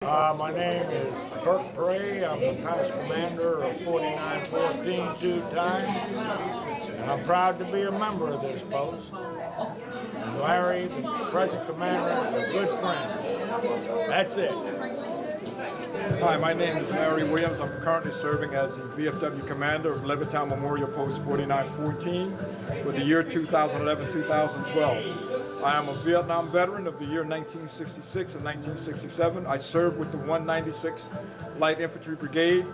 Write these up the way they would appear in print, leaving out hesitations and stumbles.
My name is Bert Bray. I'm the past commander of 4914 two times, and I'm proud to be a member of this post. And Larry, the present commander, is a good friend. That's it. Hi, my name is Larry Williams. I'm currently serving as the VFW commander of Levittown Memorial Post 4914 for the year 2011-2012. I am a Vietnam veteran of the year 1966 and 1967. I served with the 196th Light Infantry Brigade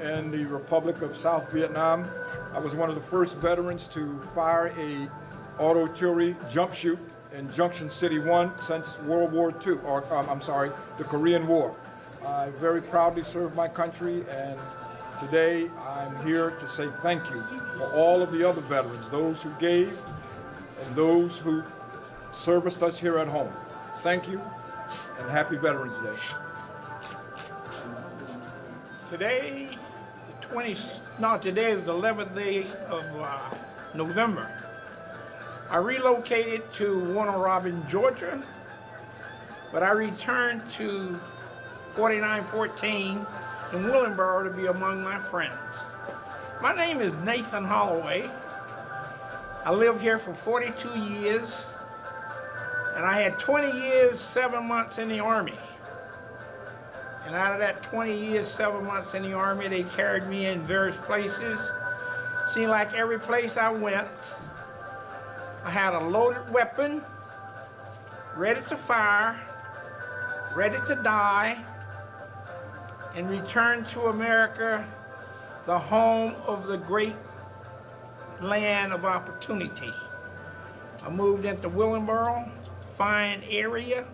in the Republic of South Vietnam. I was one of the first veterans to fire a auto artillery jump shoot in Junction City 1 since World War II, the Korean War. I very proudly served my country, and today I'm here to say thank you for all of the other veterans, those who gave and those who serviced us here at home. Thank you, and happy Veterans Day. Today is the 11th day of November. I relocated to Warner Robin, Georgia, but I returned to 4914 in Willingboro to be among my friends. My name is Nathan Holloway. I lived here for 42 years, and I had 20 years, 7 months in the Army. And out of that 20 years, 7 months in the Army, they carried me in various places. Seemed like every place I went, I had a loaded weapon, ready to fire, ready to die, and return to America, the home of the great land of opportunity. I moved into Willingboro, fine area.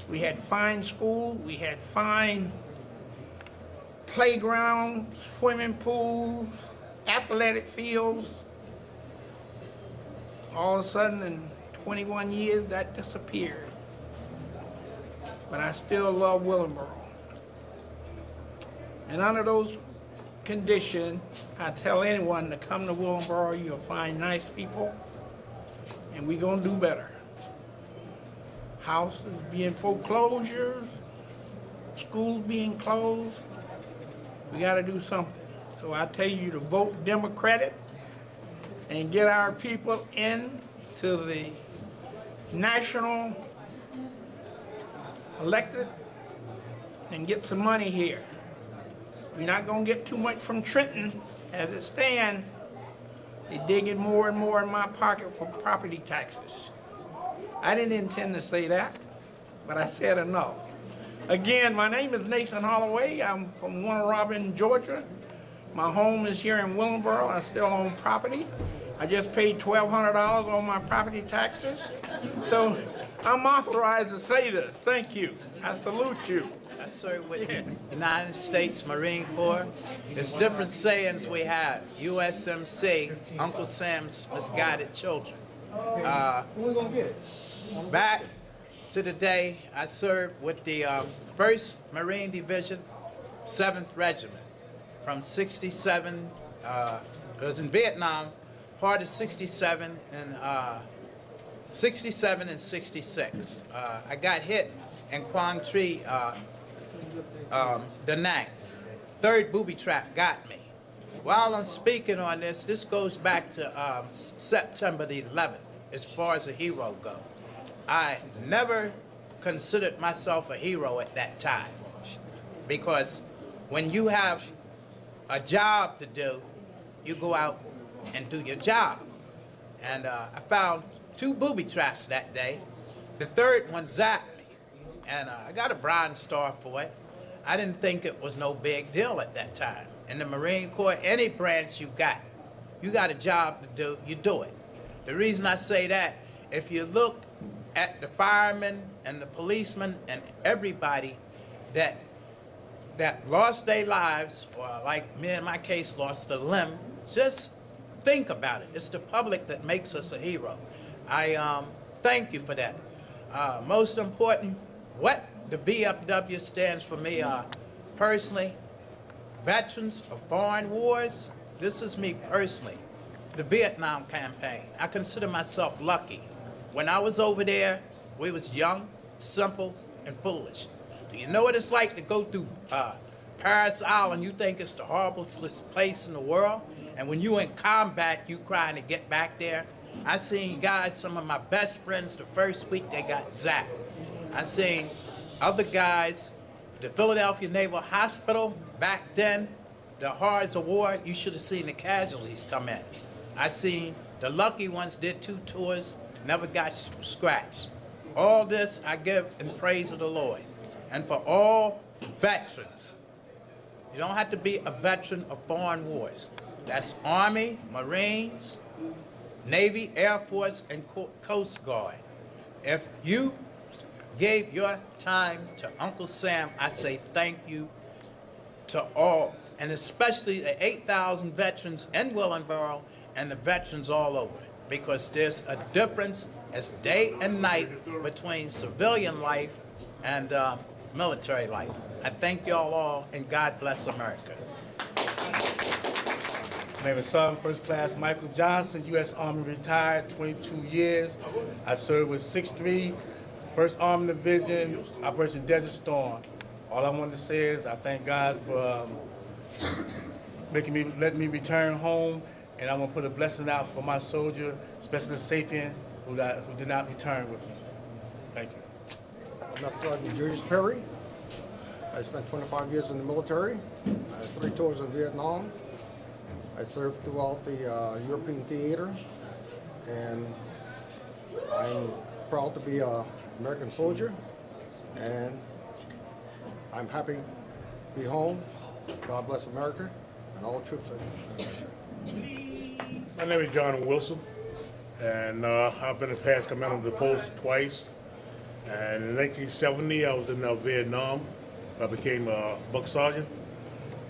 We had fine school, we had fine playgrounds, swimming pools, athletic fields. All of a sudden, in 21 years, that disappeared. But I still love Willingboro. And under those conditions, I tell anyone to come to Willingboro. You'll find nice people, and we're gonna do better. Houses being foreclosures, schools being closed. We gotta do something. So I tell you to vote Democratic and get our people in to the national elected and get some money here. We're not gonna get too much from Trenton as it stands. They're digging more and more in my pocket for property taxes. I didn't intend to say that, but I said enough. Again, my name is Nathan Holloway. I'm from Warner Robin, Georgia. My home is here in Willingboro. I still own property. I just paid $1,200 on my property taxes. So I'm authorized to say this. Thank you. I salute you. I served with the United States Marine Corps. There's different sayings we have. USMC, Uncle Sam's Misguided Children. Back to the day I served with the 1st Marine Division, 7th Regiment, from 67, it was in Vietnam, part of 67 and 66. I got hit in Quang Tri, Da Nang. 3rd booby trap got me. While I'm speaking on this goes back to September the 11th, as far as a hero goes. I never considered myself a hero at that time, because when you have a job to do, you go out and do your job. And I found 2 booby traps that day. The 3rd one zapped me, and I got a Bronze Star for it. I didn't think it was no big deal at that time. In the Marine Corps, any branch you got a job to do, you do it. The reason I say that, if you look at the firemen and the policemen and everybody that lost their lives, or like me in my case, lost a limb, just think about it. It's the public that makes us a hero. I thank you for that. Most important, what the VFW stands for me, personally, veterans of foreign wars. This is me personally. The Vietnam campaign. I consider myself lucky. When I was over there, we was young, simple, and foolish. Do you know what it's like to go through Paris Island? You think it's the horriblest place in the world, and when you in combat, you crying to get back there. I seen guys, some of my best friends, the first week they got zapped. I seen other guys, the Philadelphia Naval Hospital back then, the horrors of war. You should have seen the casualties come in. I seen the lucky ones did 2 tours, never got scratched. All this I give in praise of the Lord. And for all veterans, you don't have to be a veteran of foreign wars. That's Army, Marines, Navy, Air Force, and Coast Guard. If you gave your time to Uncle Sam, I say thank you to all, and especially the 8,000 veterans in Willingboro and the veterans all over, because there's a difference as day and night between civilian life and military life. I thank y'all all, and God bless America. My name is Sergeant First Class Michael Johnson, U.S. Army retired, 22 years. I served with 6th 1st Army Division, Operation Desert Storm. All I wanted to say is I thank God for letting me return home, and I want to put a blessing out for my soldier, Specialist Sapien, who did not return with me. Thank you. I'm Master Sergeant Julius Perry. I spent 25 years in the military. I had 3 tours in Vietnam. I served throughout the European theater, and I'm proud to be an American soldier, and I'm happy to be home. God bless America and all troops. My name is John Wilson, and I've been a past commander of the post twice. And in 1970, I was in Vietnam. I became a buck sergeant,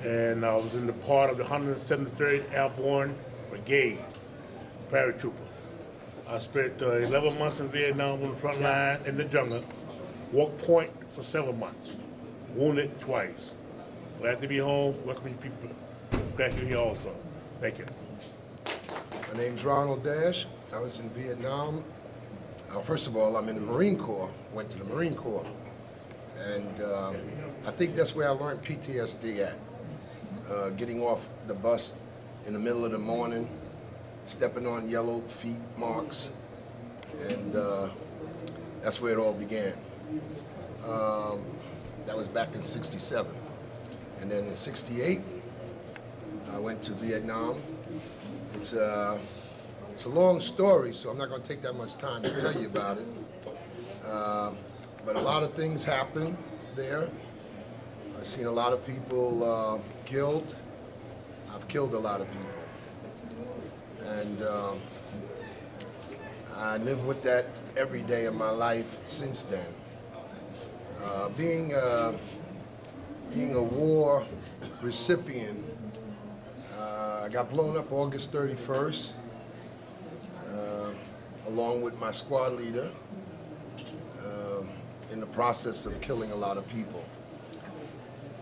and I was in the part of the 173rd Airborne Brigade, paratrooper. I spent 11 months in Vietnam on the front line in the jungle, walk point for 7 months, wounded twice. Glad to be home, welcome you people. Glad you're here also. Thank you. My name's Ronald Dash. I was in Vietnam. First of all, I'm in the Marine Corps, went to the Marine Corps. And I think that's where I learned PTSD at. Getting off the bus in the middle of the morning, stepping on yellow feet marks, and that's where it all began. That was back in '67. And then in '68, I went to Vietnam. It's a long story, so I'm not going to take that much time to tell you about it. But a lot of things happened there. I've seen a lot of people killed. I've killed a lot of people. And I live with that every day of my life since then. Being a war recipient, I got blown up August 31st, along with my squad leader, in the process of killing a lot of people.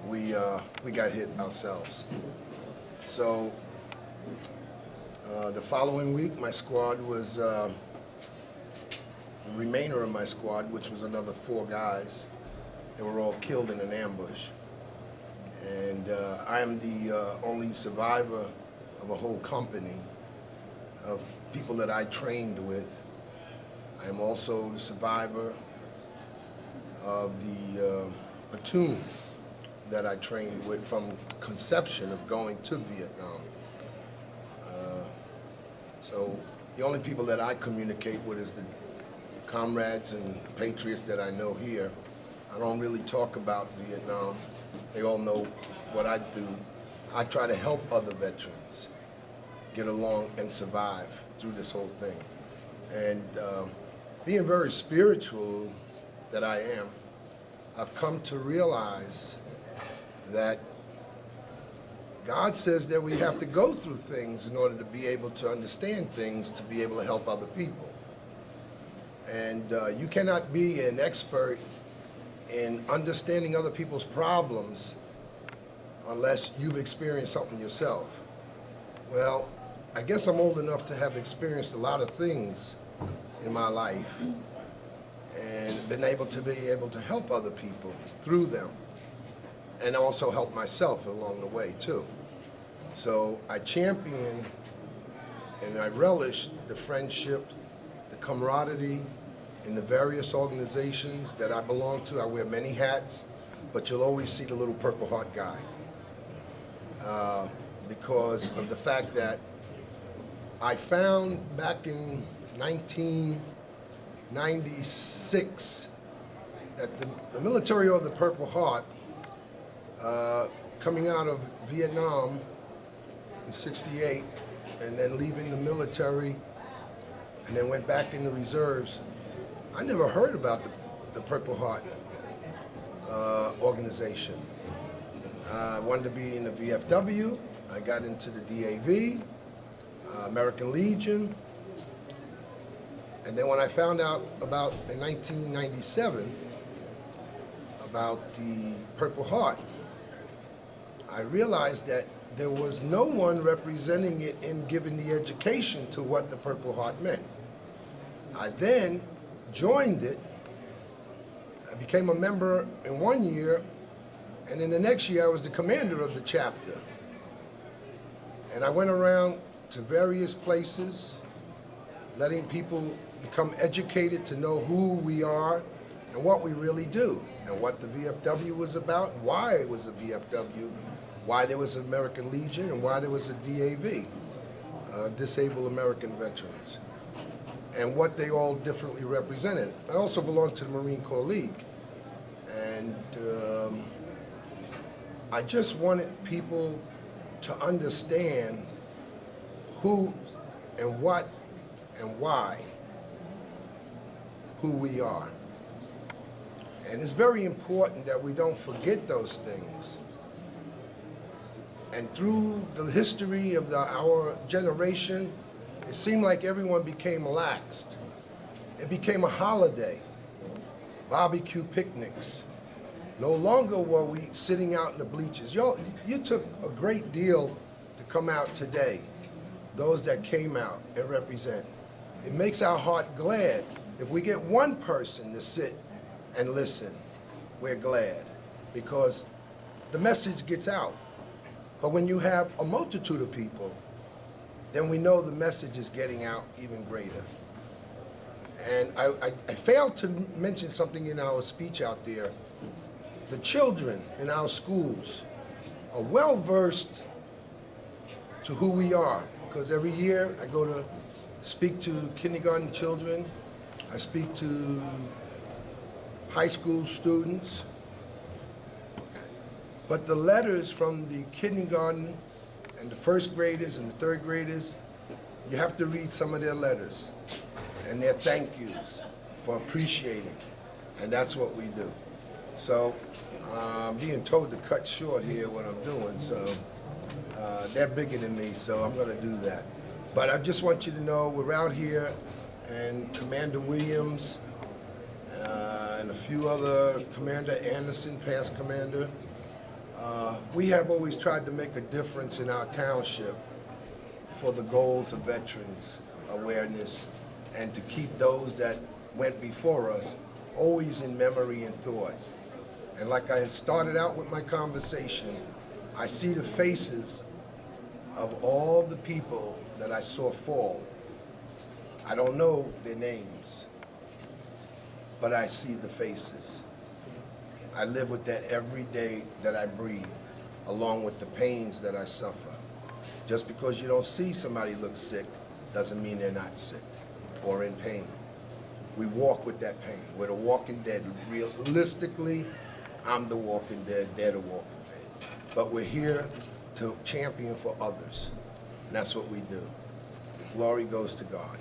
We got hit ourselves. So the following week, my squad was, the remainder of my squad, which was another 4 guys, they were all killed in an ambush. And I am the only survivor of a whole company of people that I trained with. I am also the survivor of the platoon that I trained with from conception of going to Vietnam. So the only people that I communicate with is the comrades and patriots that I know here. I don't really talk about Vietnam. They all know what I do. I try to help other veterans get along and survive through this whole thing. And being very spiritual that I am, I've come to realize that God says that we have to go through things in order to be able to understand things, to be able to help other people. And you cannot be an expert in understanding other people's problems unless you've experienced something yourself. Well, I guess I'm old enough to have experienced a lot of things in my life. and been able to help other people through them, and also help myself along the way too. So I champion and I relish the friendship, the camaraderie in the various organizations that I belong to. I wear many hats, but you'll always see the little Purple Heart guy because of the fact that I found back in 1996 that the military of the Purple Heart, coming out of Vietnam in '68 and then leaving the military and then went back in the reserves, I never heard about the Purple Heart organization. I wanted to be in the VFW. I got into the DAV, American Legion. And then when I found out about, in 1997, about the Purple Heart, I realized that there was no one representing it and giving the education to what the Purple Heart meant. I then joined it. I became a member in 1 year, and in the next year I was the commander of the chapter. And I went around to various places, letting people become educated to know who we are and what we really do, and what the VFW was about, why it was a VFW, why there was American Legion, and why there was a DAV, Disabled American Veterans, and what they all differently represented. I also belong to the Marine Corps League, and I just wanted people to understand who and what and why, who we are. And it's very important that we don't forget those things. And through the history of our generation, it seemed like everyone became laxed. It became a holiday, barbecue picnics. No longer were we sitting out in the bleachers. You took a great deal to come out today, those that came out and represent. It makes our heart glad. If we get one person to sit and listen, we're glad, because the message gets out. But when you have a multitude of people, then we know the message is getting out even greater. And I failed to mention something in our speech out there. The children in our schools are well versed to who we are, because every year I go to speak to kindergarten children, I speak to high school students, but the letters from the kindergarten and the first graders and the third graders, you have to read some of their letters and their thank yous for appreciating, and that's what we do. So I'm being told to cut short here what I'm doing, so they're bigger than me, so I'm gonna do that. But I just want you to know we're out here, and Commander Williams and a few other, Commander Anderson, past commander, we have always tried to make a difference in our township for the goals of veterans awareness, and to keep those that went before us always in memory and thought. And like I started out with my conversation, I see the faces of all the people that I saw fall. I don't know their names, but I see the faces. I live with that every day that I breathe, along with the pains that I suffer. Just because you don't see somebody look sick doesn't mean they're not sick or in pain. We walk with that pain. We're the walking dead. Realistically, I'm the walking dead, they're the walking dead. But we're here to champion for others, and that's what we do. Glory goes to God.